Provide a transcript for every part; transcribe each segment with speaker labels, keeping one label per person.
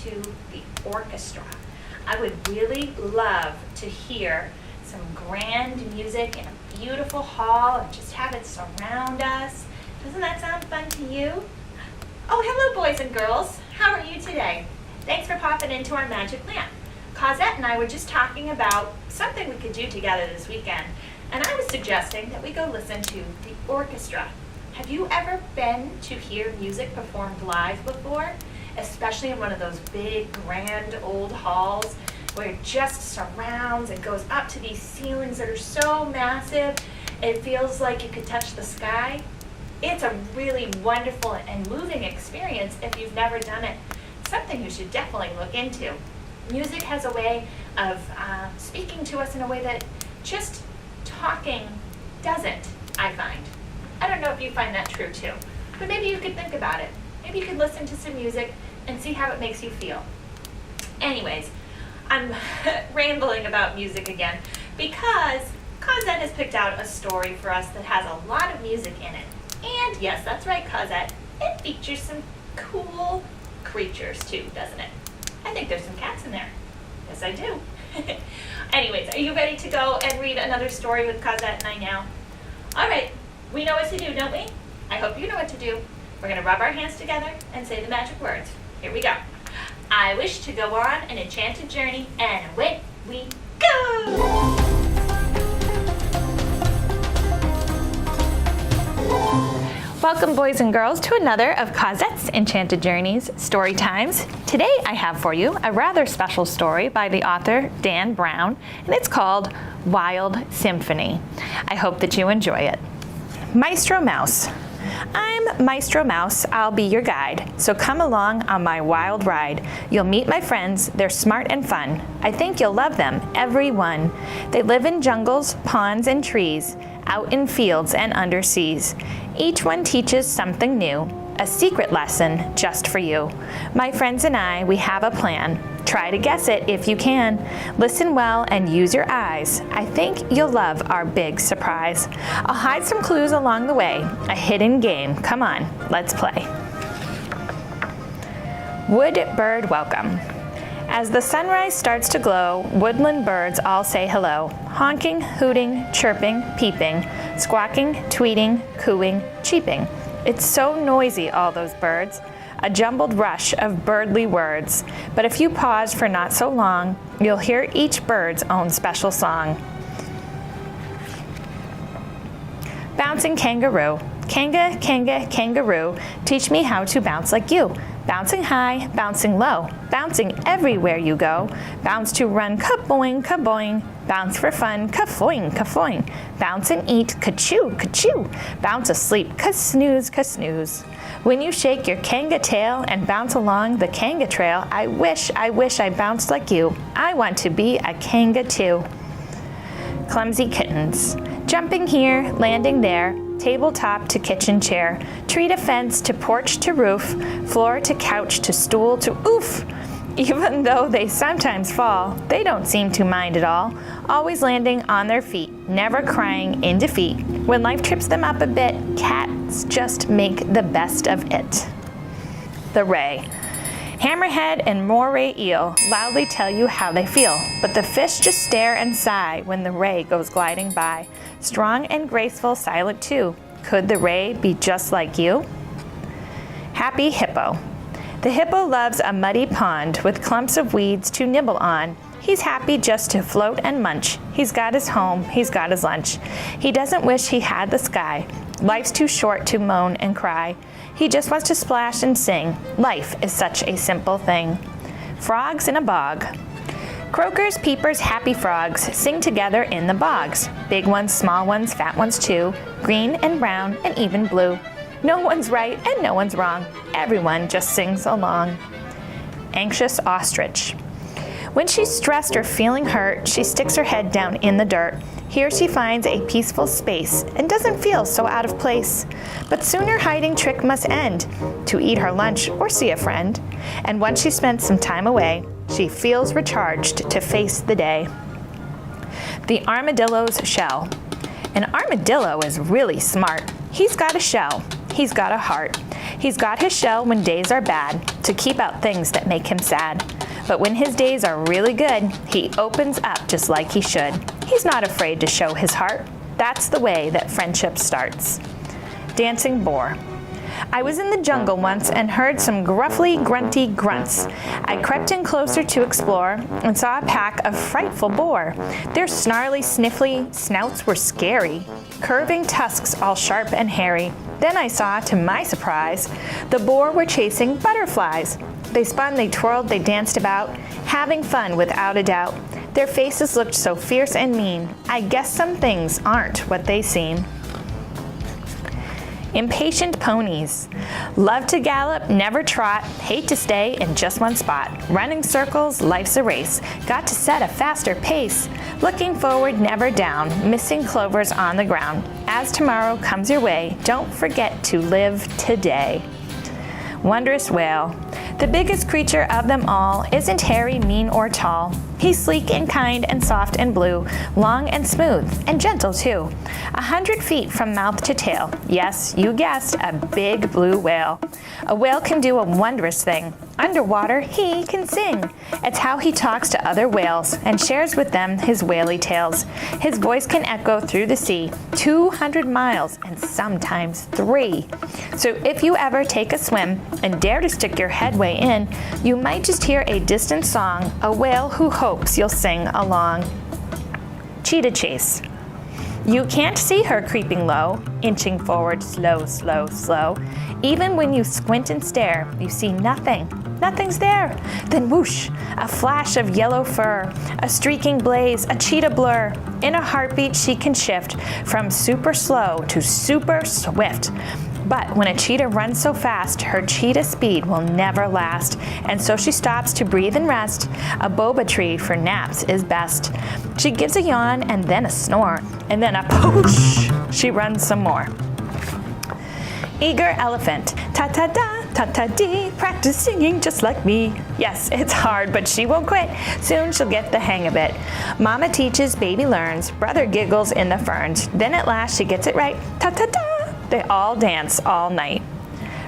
Speaker 1: to the orchestra. I would really love to hear some grand music in a beautiful hall and just have it surround us. Doesn't that sound fun to you? Oh, hello boys and girls. How are you today? Thanks for popping into our magic lamp. Cosette and I were just talking about something we could do together this weekend, and I was suggesting that we go listen to the orchestra. Have you ever been to hear music performed live before? Especially in one of those big, grand old halls where it just surrounds and goes up to these ceilings that are so massive, it feels like you could touch the sky. It's a really wonderful and moving experience if you've never done it. Something you should definitely look into. Music has a way of speaking to us in a way that just talking doesn't, I find. I don't know if you find that true too, but maybe you could think about it. Maybe you could listen to some music and see how it makes you feel. Anyways, I'm rambling about music again because Cosette has picked out a story for us that has a lot of music in it. And yes, that's right, Cosette, it features some cool creatures too, doesn't it? I think there's some cats in there. Yes, I do. Anyways, are you ready to go and read another story with Cosette and I now? All right, we know what to do, don't we? I hope you know what to do. We're going to rub our hands together and say the magic words. Here we go. I wish to go on an enchanted journey, and away we go! Welcome, boys and girls, to another of Cosette's Enchanted Journeys story times. Today I have for you a rather special story by the author Dan Brown, and it's called Wild Symphony. I hope that you enjoy it. Maestro Mouse. I'm Maestro Mouse, I'll be your guide, so come along on my wild ride. You'll meet my friends, they're smart and fun. I think you'll love them, every one. They live in jungles, ponds, and trees, out in fields and under seas. Each one teaches something new, a secret lesson just for you. My friends and I, we have a plan. Try to guess it if you can. Listen well and use your eyes. I think you'll love our big surprise. I'll hide some clues along the way, a hidden game. Come on, let's play. Wood bird welcome. As the sunrise starts to glow, woodland birds all say hello. Honking, hooting, chirping, peeping, squawking, tweeting, cooing, cheeping. It's so noisy, all those birds. A jumbled rush of birdly words. But if you pause for not so long, you'll hear each bird's own special song. Bouncing kangaroo. Kanga, kanga, kangaroo, teach me how to bounce like you. Bouncing high, bouncing low, bouncing everywhere you go. Bounce to run, ka-boing, ka-boing. Bounce for fun, ka-foing, ka-foing. Bounce and eat, ka-chew, ka-chew. Bounce asleep, ka-snooze, ka-snooze. When you shake your kanga tail and bounce along the kanga trail, I wish I bounced like you. I want to be a kanga too. Clumsy kittens. Jumping here, landing there, tabletop to kitchen chair, tree to fence to porch to roof, floor to couch to stool to oof. Even though they sometimes fall, they don't seem to mind at all, always landing on their feet, never crying in defeat. When life trips them up a bit, cats just make the best of it. The ray. Hammerhead and moray eel loudly tell you how they feel, but the fish just stare and sigh when the ray goes gliding by. Strong and graceful, silent too. Could the ray be just like you? Happy hippo. The hippo loves a muddy pond with clumps of weeds to nibble on. He's happy just to float and munch. He's got his home, he's got his lunch. He doesn't wish he had the sky. Life's too short to moan and cry. He just wants to splash and sing. Life is such a simple thing. Frogs in a bog. Croakers, peepers, happy frogs sing together in the bogs. Big ones, small ones, fat ones too. Green and brown and even blue. No one's right and no one's wrong. Everyone just sings along. Anxious ostrich. When she's stressed or feeling hurt, she sticks her head down in the dirt. Here she finds a peaceful space and doesn't feel so out of place. But soon her hiding trick must end, to eat her lunch or see a friend. And once she spent some time away, she feels recharged to face the day. The armadillo's shell. An armadillo is really smart. He's got a shell. he's got a heart. He's got his shell when days are bad, to keep out things that make him sad. But when his days are really good, he opens up just like he should. He's not afraid to show his heart. That's the way that friendship starts. Dancing Boar. I was in the jungle once and heard some gruffly, grunty grunts. I crept in closer to explore and saw a pack of frightful boar. Their snarly, sniffly snouts were scary, curving tusks all sharp and hairy. Then I saw, to my surprise, the boar were chasing butterflies. They spun, they twirled, they danced about, having fun without a doubt. Their faces looked so fierce and mean. I guess some things aren't what they seem. Impatient ponies. Love to gallop, never trot, hate to stay in just one spot. Running circles, life's a race. Got to set a faster pace. Looking forward, never down, missing clovers on the ground. As tomorrow comes your way, don't forget to live today. Wondrous whale. The biggest creature of them all isn't hairy, mean, or tall. He's sleek and kind and soft and blue, long and smooth and gentle too. 100 feet from mouth to tail. Yes, you guessed, a big blue whale. A whale can do a wondrous thing. Underwater, he can sing. It's how he talks to other whales and shares with them his whaley tales. His voice can echo through the sea, 200 miles and sometimes 3. So if you ever take a swim and dare to stick your head way in, you might just hear a distant song, a whale who hopes you'll sing along. Cheetah chase. You can't see her creeping low, inching forward slow, slow, slow. Even when you squint and stare, you see nothing. Nothing's there. Then whoosh, a flash of yellow fur, a streaking blaze, a cheetah blur. In a heartbeat, she can shift from super slow to super swift. But when a cheetah runs so fast, her cheetah speed will never last. And so she stops to breathe and rest. A boba tree for naps is best. She gives a yawn and then a snore. And then a poosh, she runs some more. Eager elephant. Ta-ta-da, ta-ta-dee, practice singing just like me. Yes, it's hard, but she won't quit. Soon she'll get the hang of it. Mama teaches, baby learns. Brother giggles in the ferns. Then at last she gets it right. Ta-ta-da. They all dance all night.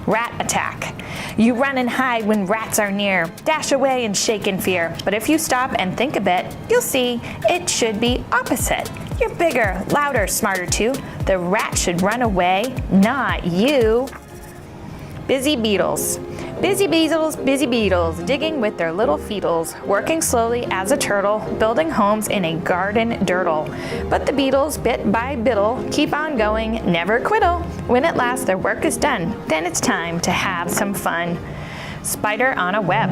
Speaker 1: Rat attack. You run and hide when rats are near. Dash away and shake in fear. But if you stop and think a bit, you'll see it should be opposite. You're bigger, louder, smarter too. The rat should run away, not you. Busy beetles. Busy beetles, digging with their little feetles, working slowly as a turtle, building homes in a garden dirtle. But the beetles, bit by bittle, keep on going, never quittle. When at last their work is done, then it's time to have some fun. Spider on a web.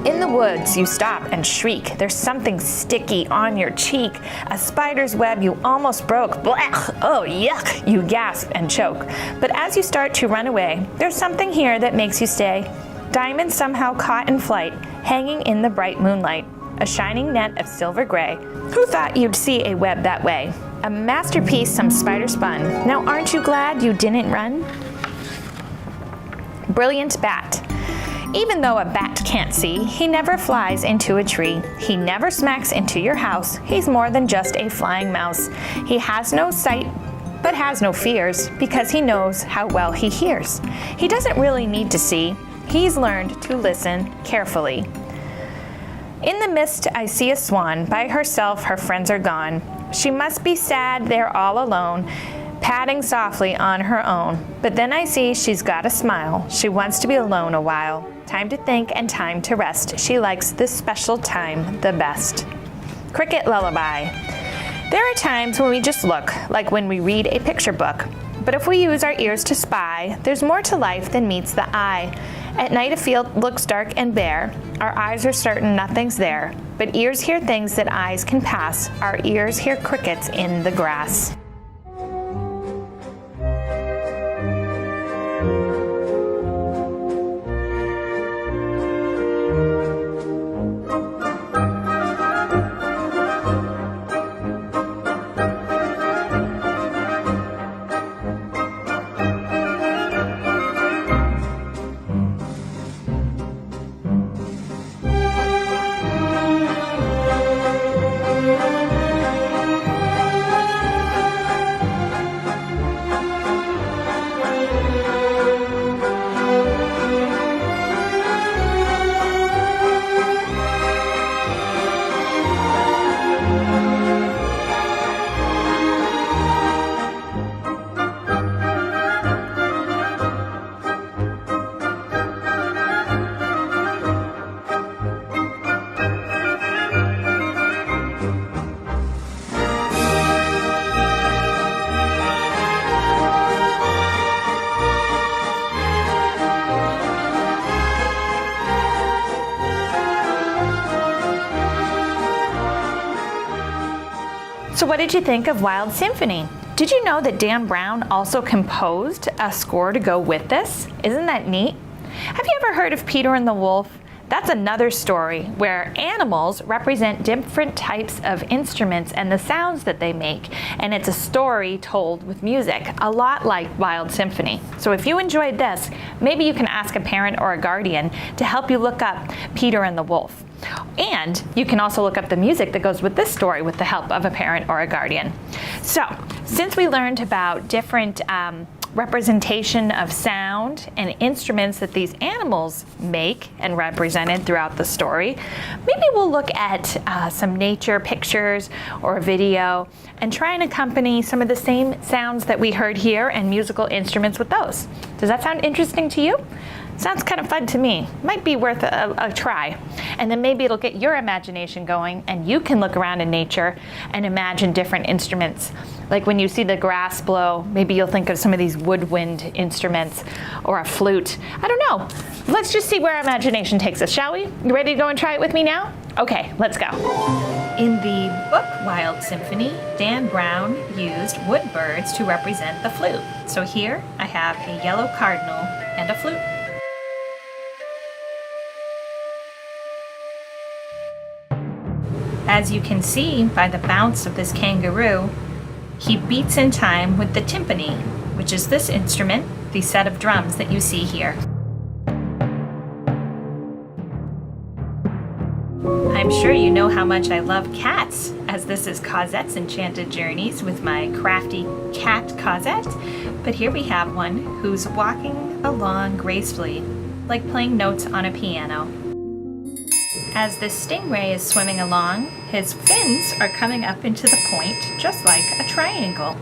Speaker 1: In the woods, you stop and shriek. There's something sticky on your cheek. A spider's web you almost broke. Blech! Oh, yuck! You gasp and choke. But as you start to run away, there's something here that makes you stay. Diamonds somehow caught in flight, hanging in the bright moonlight. A shining net of silver gray. Who thought you'd see a web that way? A masterpiece some spider spun. Now aren't you glad you didn't run? Brilliant bat. Even though a bat can't see, he never flies into a tree. He never smacks into your house. He's more than just a flying mouse. He has no sight, but has no fears, because he knows how well he hears. He doesn't really need to see. He's learned to listen carefully. In the mist, I see a swan. By herself, her friends are gone. She must be sad, they're all alone, padding softly on her own. But then I see she's got a smile. She wants to be alone a while. Time to think and time to rest. She likes this special time the best. Cricket lullaby. There are times when we just look, like when we read a picture book. But if we use our ears to spy, there's more to life than meets the eye. At night a field looks dark and bare. Our eyes are certain nothing's there. But ears hear things that eyes can pass. Our ears hear crickets in the grass. So what did you think of Wild Symphony? Did you know that Dan Brown also composed a score to go with this? Isn't that neat? Have you ever heard of Peter and the Wolf? That's another story where animals represent different types of instruments and the sounds that they make. And it's a story told with music, a lot like Wild Symphony. So if you enjoyed this, maybe you can ask a parent or a guardian to help you look up Peter and the Wolf. And you can also look up the music that goes with this story with the help of a parent or a guardian. So since we learned about different representation of sound and instruments that these animals make and represented throughout the story, maybe we'll look at some nature pictures or a video and try and accompany some of the same sounds that we heard here and musical instruments with those. Does that sound interesting to you? Sounds kind of fun to me. Might be worth a try. And then maybe it'll get your imagination going and you can look around in nature and imagine different instruments. Like when you see the grass blow, maybe you'll think of some of these woodwind instruments or a flute. I don't know. Let's just see where our imagination takes us, shall we? You ready to go and try it with me now? Okay, let's go. In the book Wild Symphony, Dan Brown used wood birds to represent the flute. So here I have a yellow cardinal and a flute. As you can see by the bounce of this kangaroo, he beats in time with the timpani, which is this instrument, the set of drums that you see here. I'm sure you know how much I love cats, as this is Cosette's Enchanted Journeys with my crafty cat Cosette. But here we have one who's walking along gracefully, like playing notes on a piano. As this stingray is swimming along, his fins are coming up into the point, just like a triangle.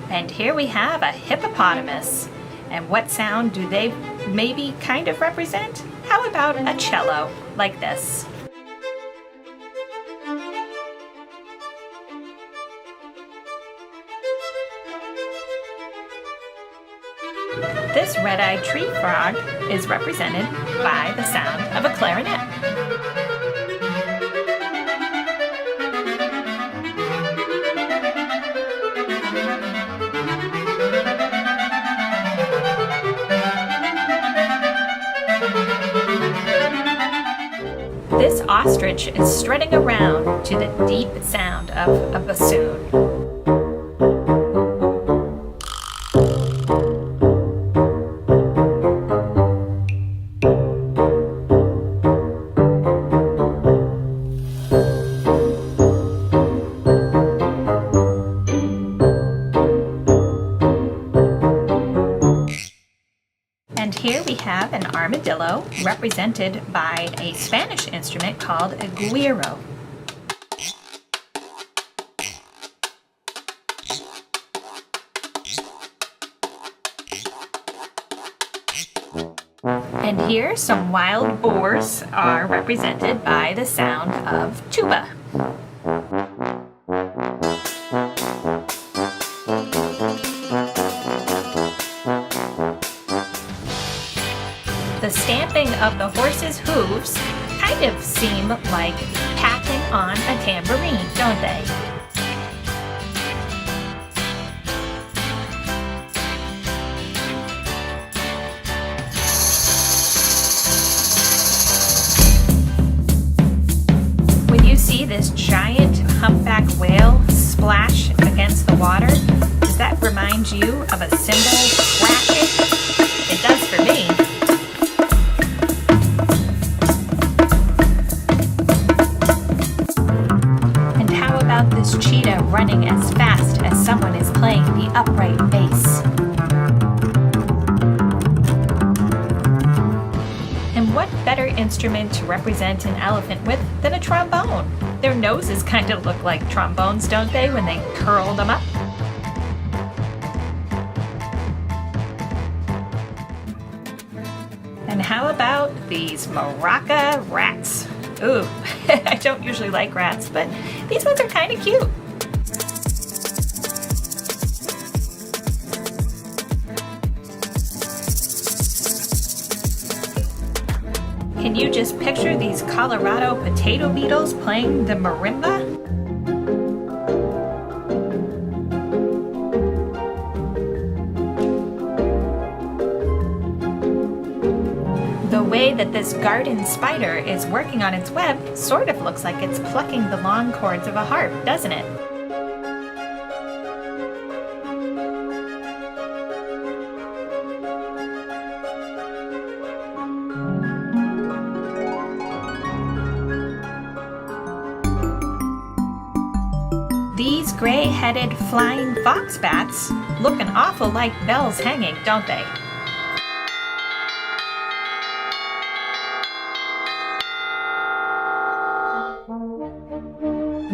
Speaker 1: And here we have a hippopotamus. And what sound do they maybe kind of represent? How about a cello, like this? This red-eyed tree frog is represented by the sound of a clarinet. This ostrich is strutting around to the deep sound of a bassoon. And here we have an armadillo represented by a Spanish instrument called a güiro. And here some wild boars are represented by the sound of tuba. The stamping of the horse's hooves kind of seem like tapping on a tambourine, don't they? When you see this giant humpback whale splash against the water, does that remind you of a cymbal crashing? It does for me. This cheetah running as fast as someone is playing the upright bass. And what better instrument to represent an elephant with than a trombone? Their noses kind of look like trombones, don't they, when they curl them up? And how about these maraca rats? Ooh, I don't usually like rats, but these ones are kind of cute. Can you just picture these Colorado potato beetles playing the marimba? The way that this garden spider is working on its web sort of looks like it's plucking the long cords of a harp, doesn't it? These gray-headed flying fox bats look an awful like bells hanging, don't they?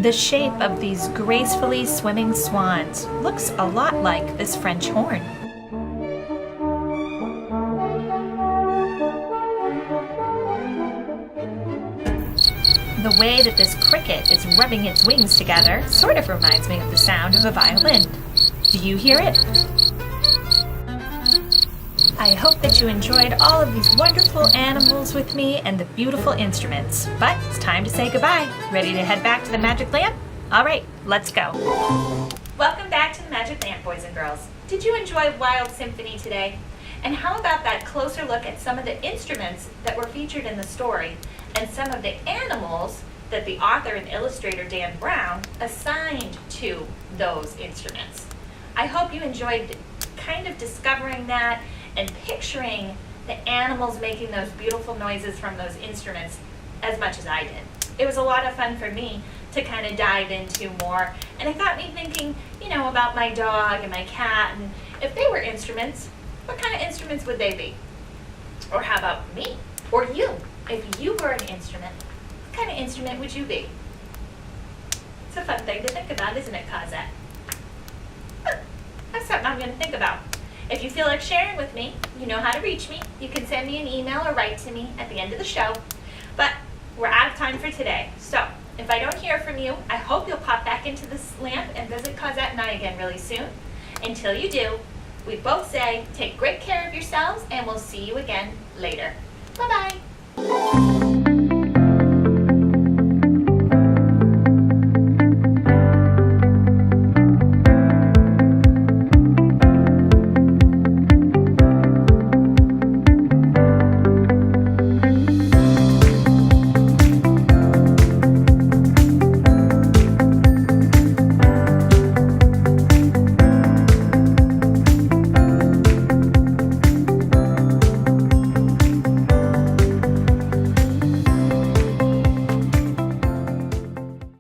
Speaker 1: The shape of these gracefully swimming swans looks a lot like this French horn. The way that this cricket is rubbing its wings together sort of reminds me of the sound of a violin. Do you hear it? I hope that you enjoyed all of these wonderful animals with me and the beautiful instruments. But it's time to say goodbye. Ready to head back to the magic lamp? All right, let's go. Welcome back to the magic lamp, boys and girls. Did you enjoy Wild Symphony today? And how about that closer look at some of the instruments that were featured in the story and some of the animals that the author and illustrator Dan Brown assigned to those instruments? I hope you enjoyed kind of discovering that and picturing the animals making those beautiful noises from those instruments as much as I did. It was a lot of fun for me to kind of dive into more, and it got me thinking, about my dog and my cat, and if they were instruments, what kind of instruments would they be? Or how about me? Or you? If you were an instrument, what kind of instrument would you be? It's a fun thing to think about, isn't it, Cosette? That's something I'm going to think about. If you feel like sharing with me, you know how to reach me. You can send me an email or write to me at the end of the show. But we're out of time for today. So if I don't hear from you, I hope you'll pop back into this lamp and visit Cosette and I again really soon. Until you do, we both say take great care of yourselves, and we'll see you again later. Bye-bye.